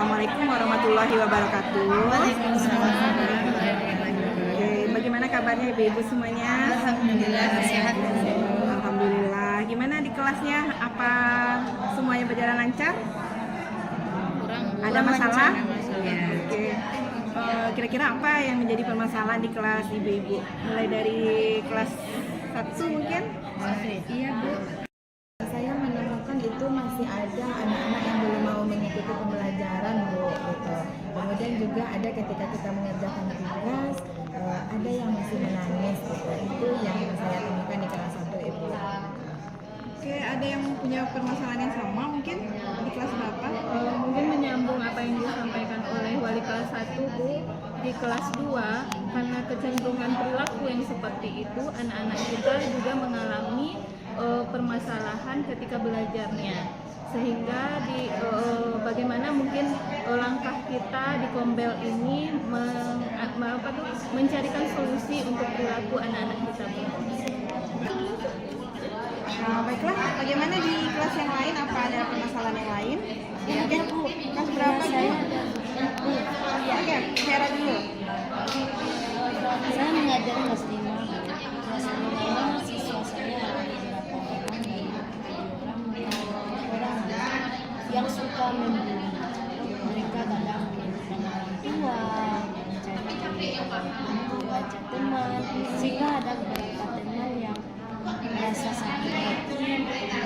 Assalamualaikum warahmatullahi wabarakatuh. Waalaikumsalam. Oke, bagaimana kabarnya ibu-ibu semuanya? Alhamdulillah sehat. Alhamdulillah. Gimana di kelasnya? Apa semuanya berjalan lancar? Ada masalah? Ya. Oke. Kira-kira apa yang menjadi permasalahan di kelas ibu-ibu? Mulai dari kelas 1 mungkin? Iya Bu. Saya menemukan itu masih ada anak-anak yang belum mau mengikuti pembelajaran Bu. Gitu. Kemudian juga ada ketika kita mengerjakan tugas, ada yang masih menangis. Gitu. Itu yang saya temukan di kelas 1 Ibu. Oke, ada yang punya permasalahan yang sama mungkin di kelas berapa? Mungkin menyambung apa yang disampaikan oleh wali kelas 1 Bu, di kelas 2 karena kecenderungan perilaku yang seperti itu, anak-anak kita juga mengalami permasalahan ketika belajarnya, sehingga bagaimana mungkin langkah kita di Kombel ini mencarikan solusi untuk perilaku anak-anak kita Bu. Baiklah, bagaimana di kelas yang lain? Apa ada permasalahan yang lain? Ada Bu. Kelas berapa Saya Bu? Bu. Oke, Vera dulu. Saya mengajar kelas 5. Kelas 5 siswa saya ada beberapa orang yang suka membuli. Mereka kadang menyebutkan orang tua, mencari buku baca teman, sehingga ada beberapa teman yang merasa sakit hati, mengingat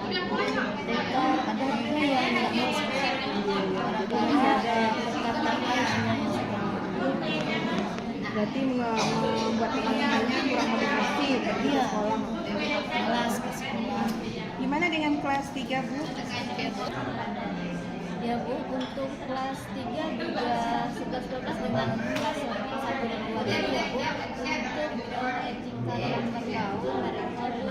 ibu TK, ada juga yang tidak mau sekolah. Barangkali ada perkataan hanya yang suka membuli. Berarti membuat teman-temannya kurang motivasi pergi ke Iya. sekolah. Malas ke sekolah. Gimana dengan kelas 3 Bu? Ya Bu, untuk kelas 3 juga 11-12 dengan kelas 1 dan 2 tadi ya Bu. Untuk etika dalam bergaul barangkali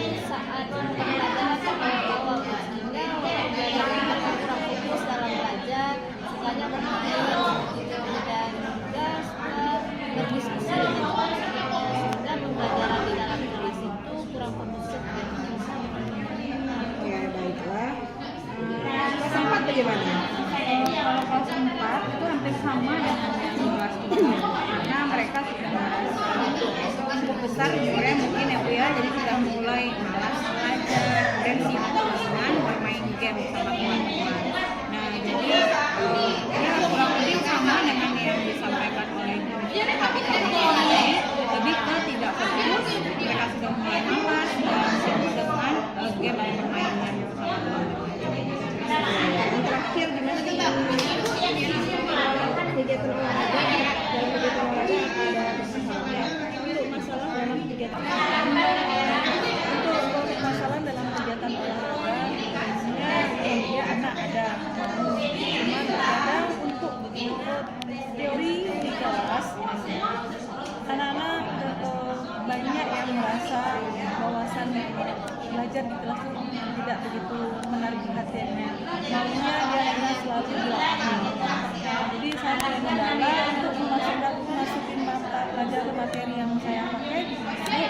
itu saat pembelajaran terbawa sehingga pembelajaran kita kurang fokus dalam belajar, sukanya bermain dan juga suka berdiskusi dengan teman-teman, sehingga pembelajaran di dalam kelas itu kurang fokus. Ya, baiklah. Kelas 4 bagaimana? Kalau kelas 4 itu hampir sama dengan yang di kelas 3, karena mereka sudah cukup besar umurnya mungkin ya Bu ya, jadi sudah mulai malas belajar dan sibuk dengan bermain game sama teman-teman. Nah jadi ya kurang lebih sama dengan yang disampaikan oleh tadi lebih ke tidak fokus, mereka sudah mulai malas dan sibuk dengan game dan permainan sama teman-teman. Yang terakhir gimana dengan kegiatan olahraga? Dalam kegiatan olahraga apa ada permasalahan? Untuk masalah dalam kegiatan dalam kegiatan olahraga biasanya ya anak ada mau, cuman kadang untuk teori di kelas anak-anak banyak yang merasa wawasan belajar di kelas itu tidak begitu menarik perhatiannya, maunya dia hanya selalu di lapangan. Jadi saya mulai mendala untuk masukin mata pelajaran materi yang saya pakai di Facebook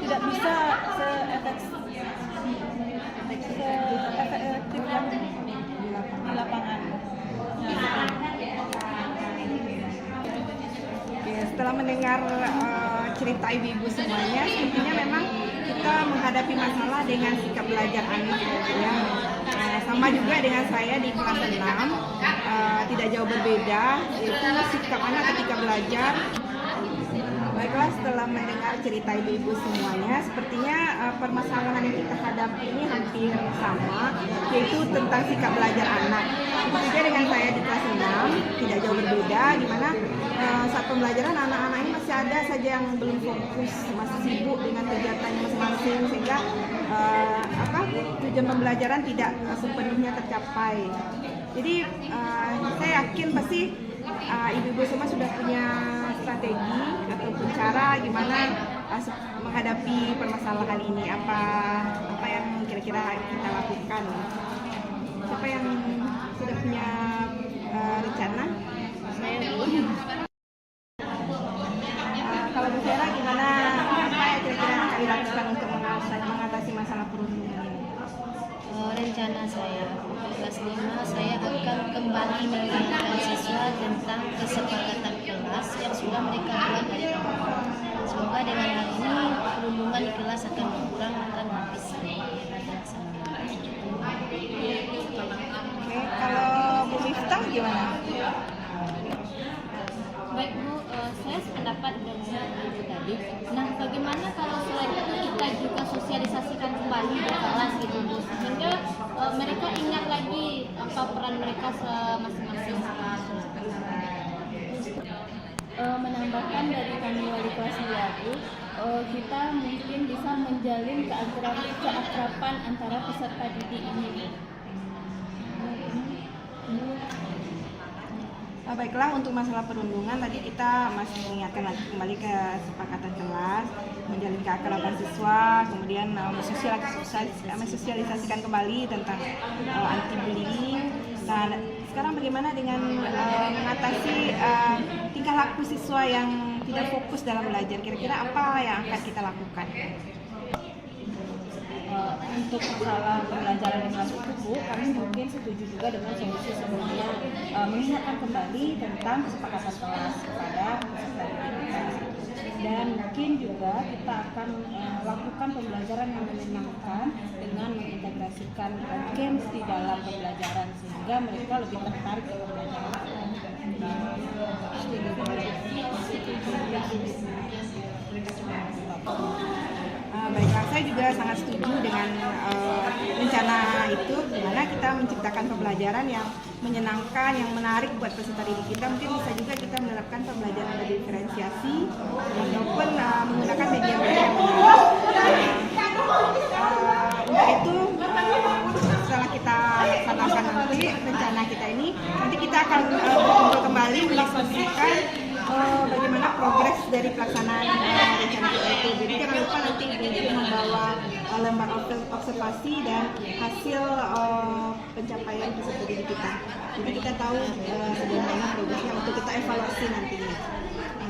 tidak bisa se-efektif yang di lapangan. Oke, setelah mendengar cerita ibu-ibu semuanya, sepertinya memang kita menghadapi masalah dengan sikap belajar anak ya. Sama juga dengan saya di kelas 6, tidak jauh berbeda, yaitu sikap anak ketika belajar. Baiklah, setelah mendengar cerita ibu-ibu semuanya, sepertinya permasalahan yang kita hadapi ini hampir sama, yaitu tentang sikap belajar anak. Itu juga dengan saya di kelas 6, tidak jauh berbeda, di mana saat pembelajaran anak-anak ini masih ada saja yang belum fokus, masih sibuk dengan kegiatannya masing-masing, sehingga tujuan pembelajaran tidak sepenuhnya tercapai. Jadi saya yakin pasti ibu-ibu semua sudah punya strategi ataupun cara gimana menghadapi permasalahan ini. Apa yang kira-kira kita lakukan? Siapa yang sudah punya rencana? Saya dulu. Kalau Bu Vera gimana? Apa yang kira-kira akan dilakukan untuk mengatasi masalah perundungan ini? rencana saya kelas 5 saya akan kembali mengingatkan siswa tentang kesepakatan kelas yang sudah mereka buat dari awal. Semoga dengan hal ini perundungan di kelas akan berkurang dan habis dilaksanakan. Oke, kalau Bu Miftah gimana? Baik Bu, saya sependapat dengan Ibu tadi. Nah, bagaimana kalau selain itu kita juga sosialisasikan kembali di kelas gitu Bu, sehingga mereka ingat lagi apa peran mereka masing-masing. Menambahkan dari kami wali kelas baru, kita mungkin bisa menjalin keakraban antara peserta didik ini. Baiklah, untuk masalah perundungan tadi kita masih mengingatkan lagi kembali ke kesepakatan kelas, menjalin keakraban siswa, kemudian mensosialisasikan kembali tentang anti bullying. Nah, sekarang bagaimana dengan mengatasi tingkah laku siswa yang tidak fokus dalam belajar? Kira-kira apa yang akan kita lakukan? Untuk masalah pembelajaran di kelas itu Bu, kami mungkin setuju juga dengan solusi sebelumnya, mengingatkan kembali tentang kesepakatan kelas kepada peserta didik kita. Dan mungkin juga kita akan lakukan pembelajaran yang menyenangkan dengan mengintegrasikan games di dalam pembelajaran sehingga mereka lebih tertarik ke pembelajaran. Baiklah, saya juga sangat setuju dengan rencana itu, di mana kita menciptakan pembelajaran yang menyenangkan, yang menarik buat peserta didik kita. Mungkin bisa juga kita menerapkan pembelajaran berdiferensiasi ataupun menggunakan media-media yang menarik. Untuk itu, setelah kita laksanakan nanti rencana kita ini, nanti kita akan berkumpul kembali mendiskusikan bagaimana progres dari pelaksanaan rencana kita itu. Jadi jangan lupa nanti Ibu membawa lembar observasi dan hasil pencapaian peserta didik kita. Jadi kita tahu sejauh mana progresnya untuk kita evaluasi nantinya.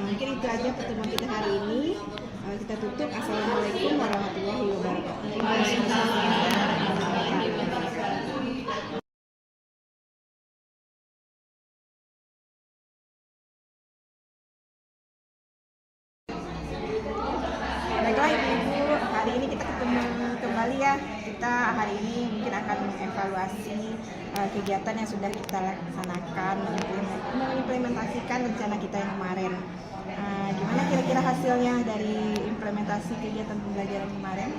Mungkin itu aja pertemuan kita hari ini. Kita tutup. Assalamualaikum warahmatullahi wabarakatuh. Baiklah Ibu, hari ini kita ketemu kembali ya. Kita hari ini mungkin akan mengevaluasi kegiatan yang sudah kita laksanakan, mengimplementasikan rencana kita yang kemarin. Gimana kira-kira hasilnya dari implementasi kegiatan pembelajaran kemarin?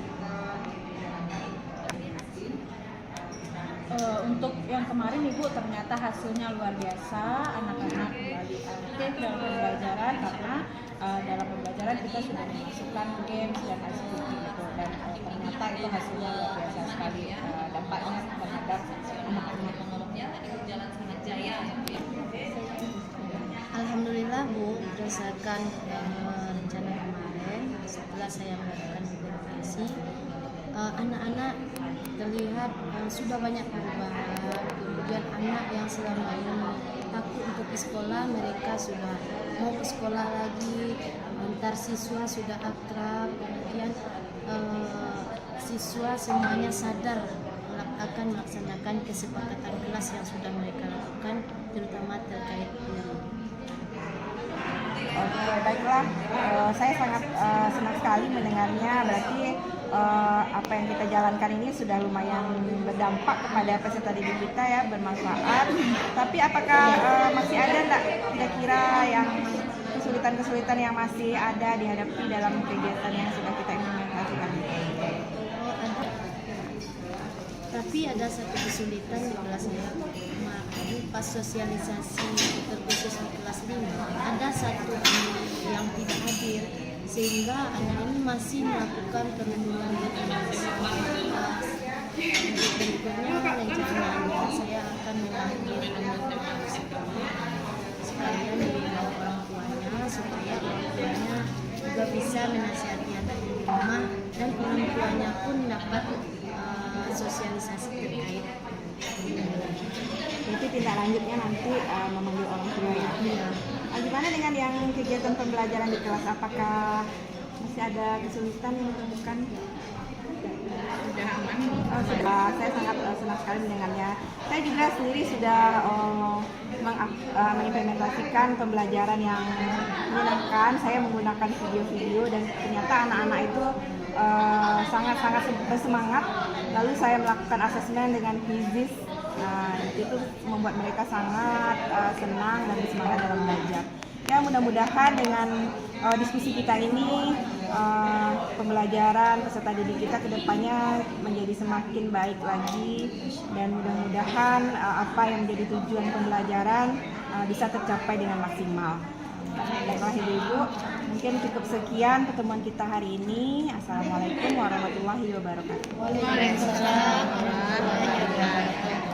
Untuk yang kemarin Ibu ternyata hasilnya luar biasa, anak-anak kembali aktif dalam pembelajaran karena dalam pembelajaran kita sudah memasukkan games dan ICT gitu, dan ternyata itu hasilnya luar biasa sekali dampaknya terhadap anak-anak. Alhamdulillah Bu, berdasarkan rencana kemarin setelah saya melakukan verifikasi, anak-anak terlihat sudah banyak perubahan. Kemudian anak yang selama ini takut untuk ke sekolah, mereka sudah mau ke sekolah lagi. Antar siswa sudah akrab. Kemudian siswa semuanya sadar akan melaksanakan kesepakatan kelas yang sudah mereka lakukan, terutama terkait guru. Oke, baiklah. Saya sangat senang sekali mendengarnya. Berarti apa yang kita jalankan ini sudah lumayan berdampak kepada peserta didik kita ya, bermanfaat. Tapi apakah masih ada enggak kira-kira yang kesulitan-kesulitan yang masih ada dihadapi dalam kegiatan yang sudah kita implementasikan? Tapi ada satu kesulitan di kelas 5. Kemarin pas sosialisasi terkhusus di kelas 5, ada satu anak yang tidak hadir, sehingga anak ini masih melakukan perundungan di kelas. Berikutnya rencananya saya akan memanggil anak sekolah sekalian membawa orang tuanya supaya orang tuanya juga bisa menasihati anak di rumah dan orang tuanya pun dapat sosialisasi terkait. Jadi tindak lanjutnya nanti memanggil orang tua ya. Gimana dengan yang kegiatan pembelajaran di kelas? Apakah masih ada kesulitan yang ditemukan? sudah aman? Saya sangat senang sekali mendengarnya. Saya juga sendiri sudah mengimplementasikan pembelajaran yang menyenangkan. Saya menggunakan video-video dan ternyata anak-anak itu sangat-sangat bersemangat. Lalu saya melakukan asesmen dengan quizzes. Nah, itu membuat mereka sangat senang dan bersemangat dalam belajar. Ya, mudah-mudahan dengan diskusi kita ini pembelajaran peserta didik kita kedepannya menjadi semakin baik lagi, dan mudah-mudahan apa yang menjadi tujuan pembelajaran bisa tercapai dengan maksimal. Baiklah Ibu, mungkin cukup sekian pertemuan kita hari ini. Assalamualaikum warahmatullahi wabarakatuh. Waalaikumsalam warahmatullahi wabarakatuh.